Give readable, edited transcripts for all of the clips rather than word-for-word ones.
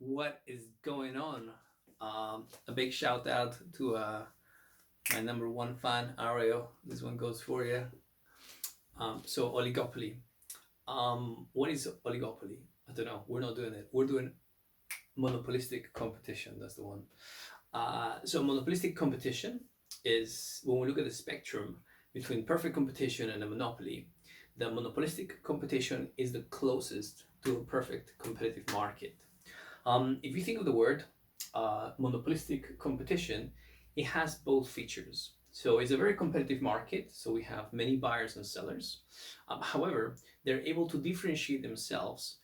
what is going on? A big shout out to my number one fan, Ariel. This one goes for you. So oligopoly. What is oligopoly? I don't know. We're not doing it. We're doing monopolistic competition. That's the one. So monopolistic competition is when we look at the spectrum between perfect competition and a monopoly. The monopolistic competition is the closest to a perfect competitive market. If you think of the word monopolistic competition, it has both features. So it's a very competitive market, so we have many buyers and sellers. However, they're able to differentiate themselves,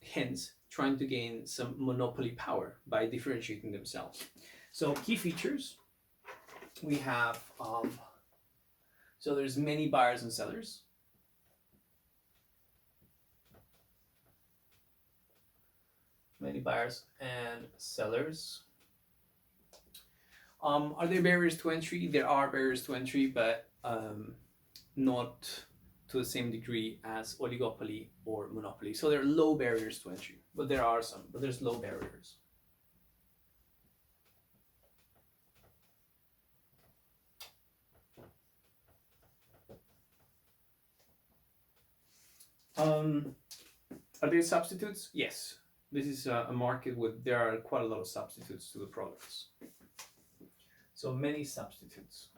hence trying to gain some monopoly power by differentiating themselves. So key features, we have, so there's many buyers and sellers. Many buyers and sellers. Are there barriers to entry? There are barriers to entry, but not to the same degree as oligopoly or monopoly. So there are low barriers to entry, but there are some, but there's low barriers. Are there substitutes? Yes. This is a market with there are quite a lot of substitutes to the products. So many substitutes.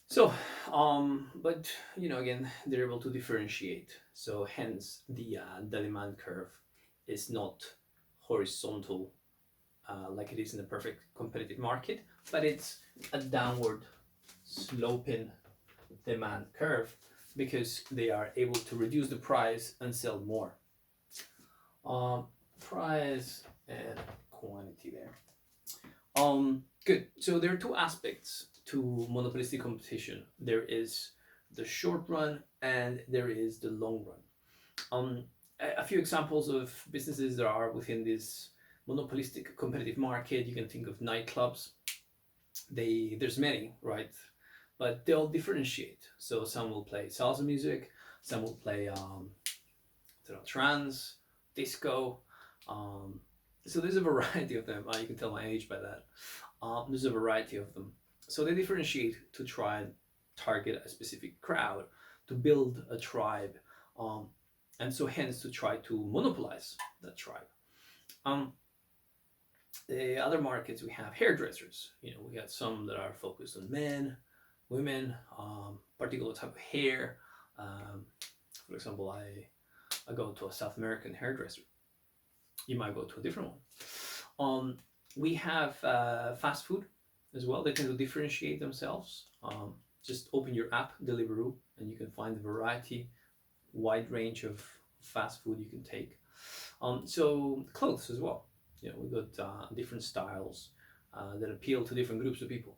So, but again, they're able to differentiate. So hence the demand curve is not horizontal like it is in a perfect competitive market, but it's a downward sloping demand curve because they are able to reduce the price and sell more. Price and quantity there. Good. So there are two aspects to monopolistic competition. There is the short run and there is the long run. A few examples of businesses that are within this monopolistic competitive market. You can think of nightclubs. There's many, right? But they'll differentiate. So some will play salsa music, some will play trance, disco. So there's a variety of them. You can tell my age by that. There's a variety of them. So they differentiate to try and target a specific crowd, to build a tribe, and so hence to try to monopolize that tribe. The other markets, we have hairdressers. We got some that are focused on men, women, particular type of hair. For example, I go to a South American hairdresser. You might go to a different one. We have fast food as well. They tend to differentiate themselves. Just open your app, Deliveroo, and you can find a variety, wide range of fast food you can take. So clothes as well. We've got different styles that appeal to different groups of people.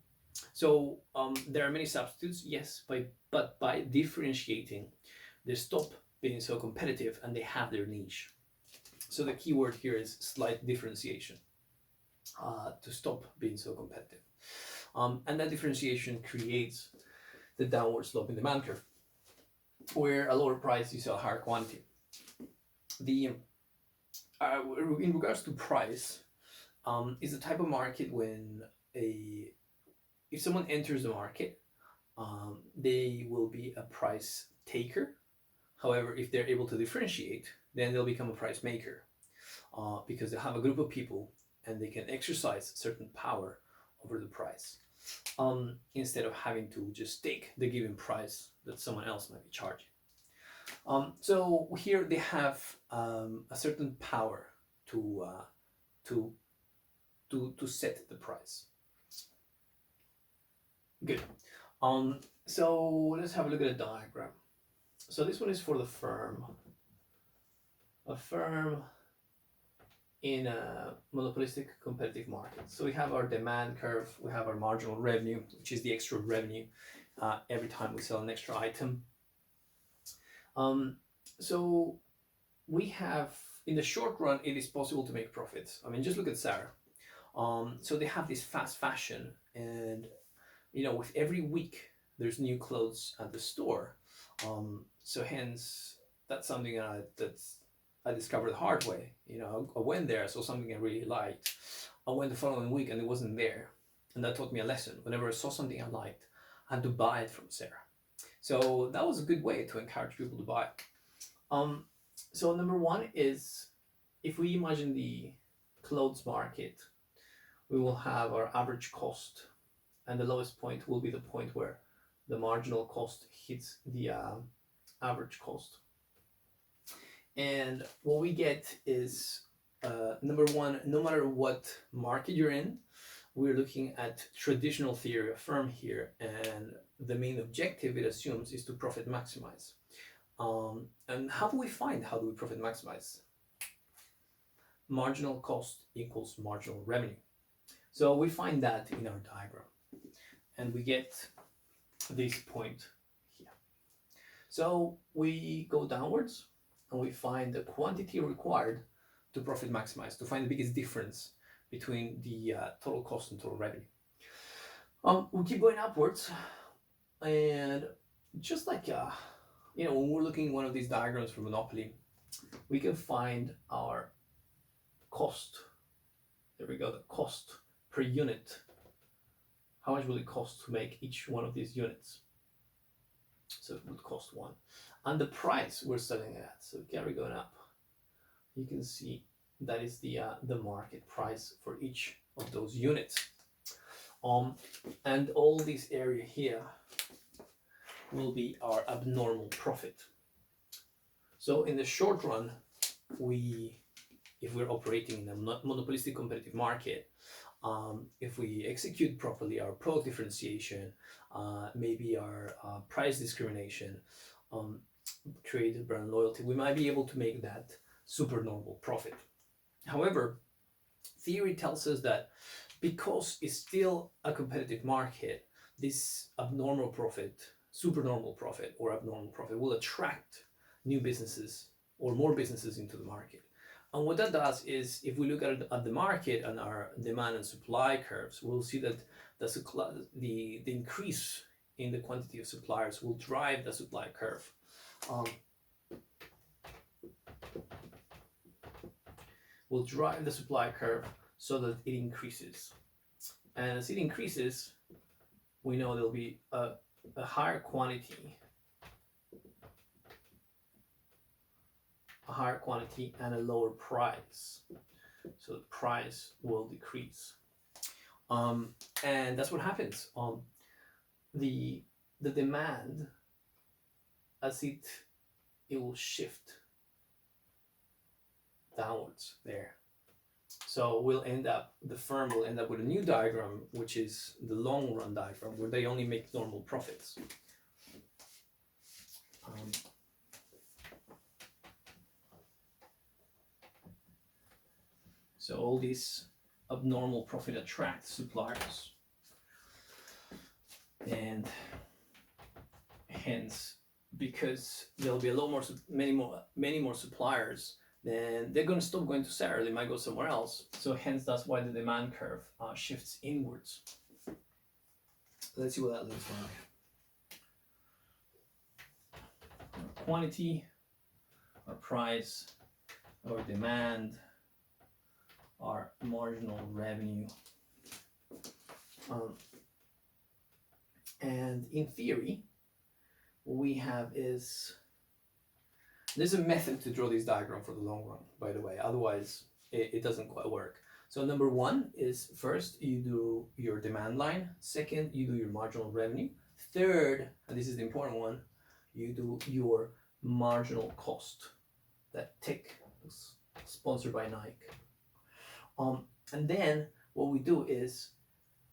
So there are many substitutes, yes, but by differentiating, they stop being so competitive and they have their niche. So the key word here is slight differentiation to stop being so competitive. And that differentiation creates the downward sloping demand curve, where a lower price you sell a higher quantity. In regards to price, is the type of market when if someone enters the market, they will be a price taker. However, if they're able to differentiate, then they'll become a price maker because they have a group of people and they can exercise certain power over the price instead of having to just take the given price that someone else might be charging. So here they have a certain power to set the price. Good. So let's have a look at a diagram. So this one is for the firm. A firm in a monopolistic competitive market. So we have our demand curve, we have our marginal revenue, which is the extra revenue every time we sell an extra item. So we have, in the short run, it is possible to make profits. Just look at Sarah. So they have this fast fashion, and with every week there's new clothes at the store. So hence, that's something I discovered the hard way. I went there, I saw something I really liked. I went the following week and it wasn't there, and that taught me a lesson. Whenever I saw something I liked, I had to buy it from Sarah. So that was a good way to encourage people to buy. So number one is, if we imagine the clothes market, we will have our average cost, and the lowest point will be the point where the marginal cost hits the average cost. And what we get is, number one, no matter what market you're in, we're looking at traditional theory of firm here, and the main objective it assumes is to profit maximize. And how do we profit maximize? Marginal cost equals marginal revenue. So we find that in our diagram, and we get this point here. So we go downwards and we find the quantity required to profit maximize, to find the biggest difference between the total cost and total revenue. We keep going upwards, and just like when we're looking at one of these diagrams for Monopoly, we can find our cost. There we go, the cost per unit. How much will it cost to make each one of these units? So it would cost 1. And the price we're selling it at, so carry going up, you can see that is the market price for each of those units. And all this area here will be our abnormal profit. So in the short run, if we're operating in a monopolistic competitive market, if we execute properly our product differentiation, maybe our price discrimination, create brand loyalty, we might be able to make that supernormal profit. However, theory tells us that because it's still a competitive market, this abnormal profit, supernormal profit, or abnormal profit will attract new businesses or more businesses into the market. And what that does is, if we look at the market and our demand and supply curves, we'll see that the increase in the quantity of suppliers will drive the supply curve. Will drive the supply curve so that it increases. And as it increases, we know there'll be a higher quantity, and a lower price. So the price will decrease. And that's what happens. The demand, as it will shift downwards there. So the firm will end up with a new diagram, which is the long run diagram, where they only make normal profits. So all this abnormal profit attracts suppliers, and hence, because there'll be many more suppliers, then they're going to stop going to Sarah. They might go somewhere else. So hence, that's why the demand curve shifts inwards. Let's see what that looks like. Our quantity, our price, our demand, our marginal revenue. And in theory, what we have is, there's a method to draw this diagram for the long run, by the way, otherwise it doesn't quite work. So number one is, first you do your demand line, second you do your marginal revenue, third, and this is the important one, you do your marginal cost. That tick is sponsored by Nike. And then what we do is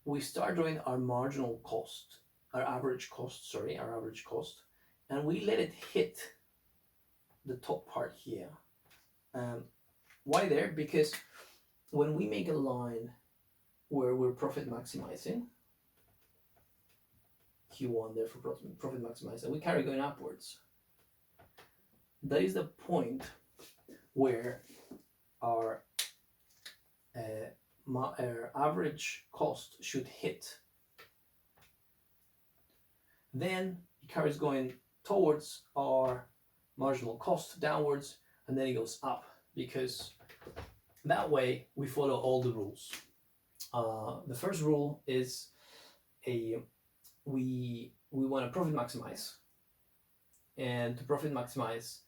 we start drawing our marginal cost, our average cost, and we let it hit the top part here. Why there? Because when we make a line where we're profit maximizing, Q1 there for profit maximize, and we carry going upwards, that is the point where our average cost should hit. Then it carries going towards our marginal cost downwards, and then it goes up, because that way we follow all the rules. The first rule is we want to profit maximize, and to profit maximize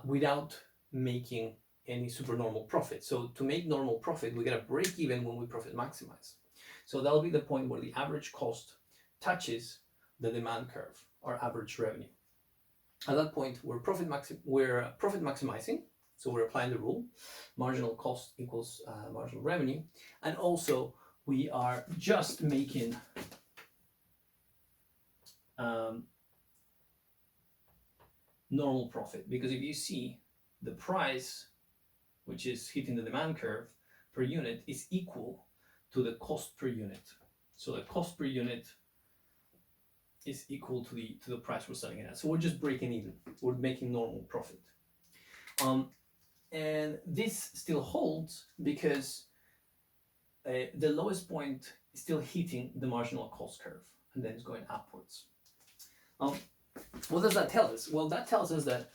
without making any supernormal profit. So to make normal profit, we gotta break even when we profit maximize. So that'll be the point where the average cost touches the demand curve, or average revenue. At that point, we're profit maximizing. So we're applying the rule, marginal cost equals marginal revenue, and also we are just making normal profit, because if you see, the price, which is hitting the demand curve per unit, is equal to the cost per unit. So the cost per unit is equal to the price we're selling it at. So we're just breaking even. We're making normal profit. And this still holds because the lowest point is still hitting the marginal cost curve, and then it's going upwards. What does that tell us? Well, that tells us that,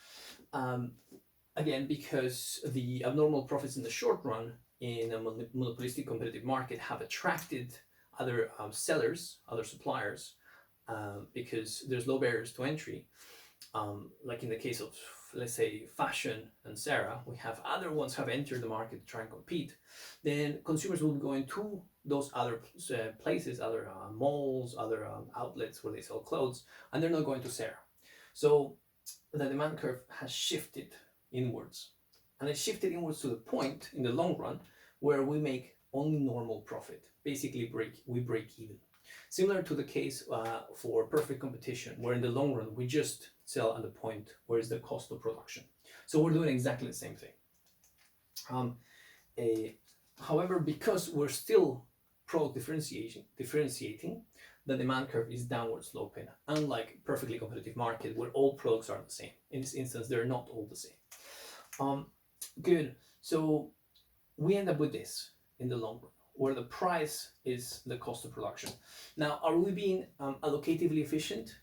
again, because the abnormal profits in the short run in a monopolistic competitive market have attracted other sellers, other suppliers, because there's low barriers to entry. Like in the case of, let's say, fashion and Sarah, we have other ones have entered the market to try and compete. Then consumers will be going to those other places, other malls, other outlets where they sell clothes, and they're not going to Sarah. So the demand curve has shifted inwards, and it shifted inwards to the point in the long run where we make only normal profit. Basically, we break even. Similar to the case for perfect competition, where in the long run we just sell at the point where is the cost of production. So we're doing exactly the same thing. However, because we're still product differentiating, the demand curve is downward sloping, unlike perfectly competitive market where all products are the same. In this instance, they're not all the same. Good. So we end up with this in the long run, where the price is the cost of production. Now, are we being allocatively efficient?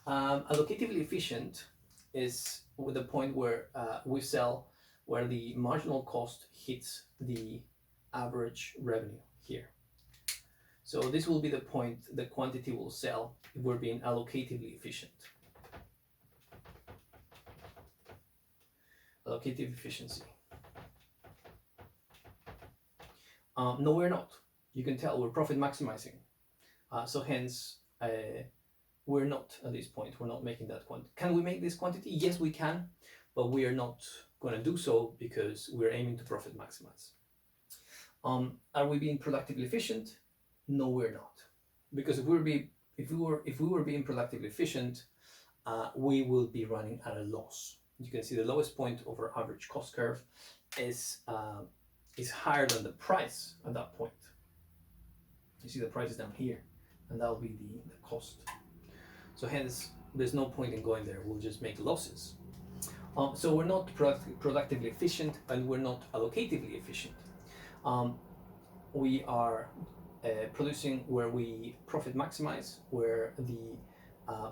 Allocatively efficient is with the point where we sell where the marginal cost hits the average revenue here. So this will be the point the quantity will sell if we're being allocatively efficient. Allocative efficiency. No, we're not. You can tell we're profit maximizing. So hence, we're not at this point. We're not making that quantity. Can we make this quantity? Yes, we can, but we are not going to do so because we're aiming to profit maximize. Are we being productively efficient? No, we're not. Because if we were being productively efficient, we will be running at a loss. You can see the lowest point of our average cost curve is higher than the price at that point. You see the price is down here, and that will be the cost. So hence, there's no point in going there. We'll just make losses. So we're not productively efficient, and we're not allocatively efficient. We are producing where we profit maximize, where the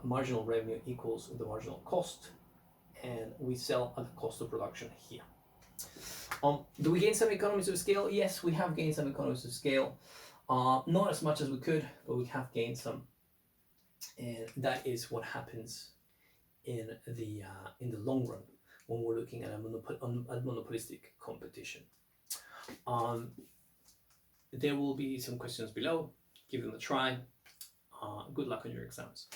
marginal revenue equals the marginal cost, and we sell at the cost of production here. Do we gain some economies of scale? Yes, we have gained some economies of scale. Not as much as we could, but we have gained some. And that is what happens in the long run when we're looking at a monopolistic competition. There will be some questions below. Give them a try. Good luck on your exams.